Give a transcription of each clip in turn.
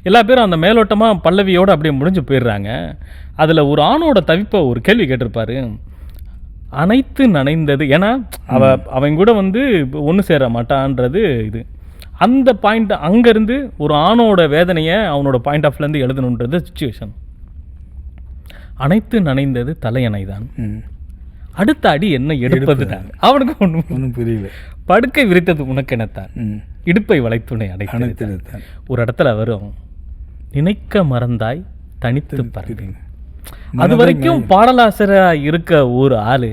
எல்லா பேரும் அந்த மேலோட்டமாக பல்லவியோடு அப்படியே முடிஞ்சு போயிடுறாங்க. அதில் ஒரு ஆணோட தவிப்பை ஒரு கேள்வி கேட்டிருப்பாரு, அனைத்து நனைந்தது. ஏன்னா அவன் கூட வந்து ஒன்று சேர மாட்டான்றது இது. அந்த பாயிண்ட் அங்கேருந்து ஒரு ஆணோட வேதனையை அவனோட பாயிண்ட் ஆஃப்லேருந்து எழுதணுன்றது சுச்சுவேஷன். அனைத்து நனைந்தது தலையணை தான், அடுத்த அடி என்ன எடுப்பது தான். அவனுக்கு ஒன்றும் புரியல. படுக்கை விரித்தது உனக்கெனத்தான், இடுப்பை வளைத்துணை அடைத்தது. ஒரு இடத்துல வரும், நினைக்க மறந்தாய் தனித்து பறந்தேன். அது வரைக்கும் பாடலாசிரியராக இருக்க ஒரு ஆள்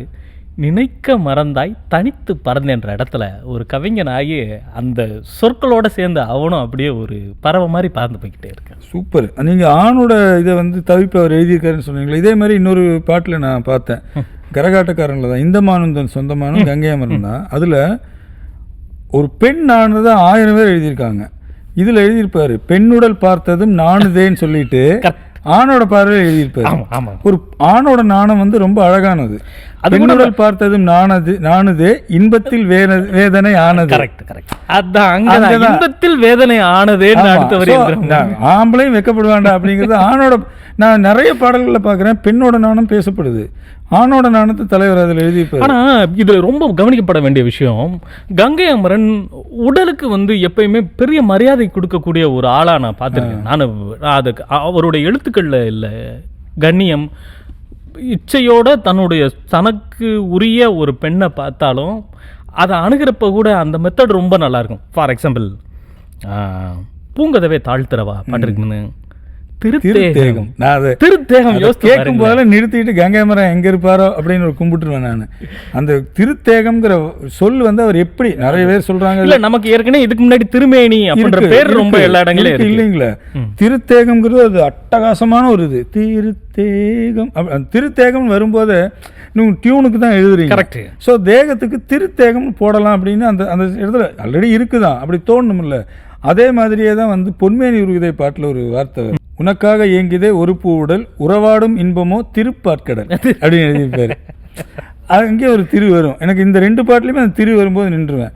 நினைக்க மறந்தாய் தனித்து பறந்தேன்ற இடத்துல ஒரு கவிஞனாகி அந்த சொற்களோடு சேர்ந்து அவனும் அப்படியே ஒரு பறவை மாதிரி பறந்து போய்கிட்டே இருக்கேன். சூப்பர். நீங்கள் ஆணோட இதை வந்து தவிப்பு அவர் எழுதியிருக்காருன்னு சொன்னீங்களா? இதே மாதிரி இன்னொரு பாட்டில் நான் பார்த்தேன், கரகாட்டக்காரனில் தான், இந்த மானும் சொந்தமானும் கங்கை அமரன் தான். அதில் ஒரு பெண் நானதான் 1000 பேர் எழுதியிருக்காங்க. இதில் எழுதியிருப்பார், பெண்ணுடல் பார்த்ததும் நானுதேன்னு சொல்லிட்டு ஆணோட பார்வையில் எழுதியிருப்பாரு. ஒரு ஆணோட நாணம் வந்து ரொம்ப அழகானது. பெண்ணுடல் பார்த்ததும் நானுதே இன்பத்தில் வேதனை ஆனது. இன்பத்தில் வேதனை ஆனதே. ஆம்பளையும் வெக்கப்படுவாண்டா அப்படிங்கிறது ஆணோட. நான் நிறைய பாடல்களில் பார்க்குறேன், பெண்ணோட நாணம் பேசப்படுது, ஆணோட நாணத்தை தலைவர் அதில் எழுதியிருப்பார். ஆனால் இது ரொம்ப கவனிக்கப்பட வேண்டிய விஷயம், கங்கை அமரன் உடலுக்கு வந்து எப்பயுமே பெரிய மரியாதை கொடுக்கக்கூடிய ஒரு ஆளாக நான் பார்த்துருக்கேன். நான் அது அவருடைய எழுத்துக்களில் இல்லை, கண்ணியம் இச்சையோட தன்னுடைய தனக்கு உரிய ஒரு பெண்ணை பார்த்தாலும் அதை அணுகிறப்ப கூட அந்த மெத்தட் ரொம்ப நல்லாயிருக்கும். ஃபார் எக்ஸாம்பிள், பூங்கதவே தாழ்த்துறவா பாட்டிருக்குன்னு திருத்தேகம். நான் அதை திருத்தேகம் கேட்கும் போதெல்லாம் நிறுத்திட்டு கங்கை அமரன் எங்கே இருப்பாரோ அப்படின்னு ஒரு கும்பிட்டுருவேன் நான். அந்த திருத்தேகம்ங்கிற சொல் வந்து அவர் எப்படி நிறைய பேர் சொல்றாங்க. இல்லை, நமக்கு ஏற்கனவே இதுக்கு முன்னாடி திருமேனி அப்படின்ற பேர் ரொம்ப எல்லா இடங்களும் இல்லைங்களா? திருத்தேகம்ங்கிறது அது அட்டகாசமான ஒரு இது. திருத்தேகம் திருத்தேகம் வரும்போது நீங்கள் டியூனுக்கு தான் எழுதுறீங்க. கரெக்ட். ஸோ தேகத்துக்கு திருத்தேகம்னு போடலாம் அப்படின்னு அந்த அந்த இடத்துல ஆல்ரெடி இருக்குதான், அப்படி தோணுமில்ல. அதே மாதிரியே தான் வந்து பொன்மேனி உருகுதை பாட்டில் ஒரு வார்த்தை, உனக்காக இயங்கியதே ஒரு பூவுடல் உறவாடும் இன்பமோ திருப்பாற்கடல் அப்படின்னு எழுதியிருப்பாரு. அங்கே ஒரு திரு வரும். எனக்கு இந்த 2 பாட்டிலையுமே அந்த திரு வரும்போது நின்றுவேன்.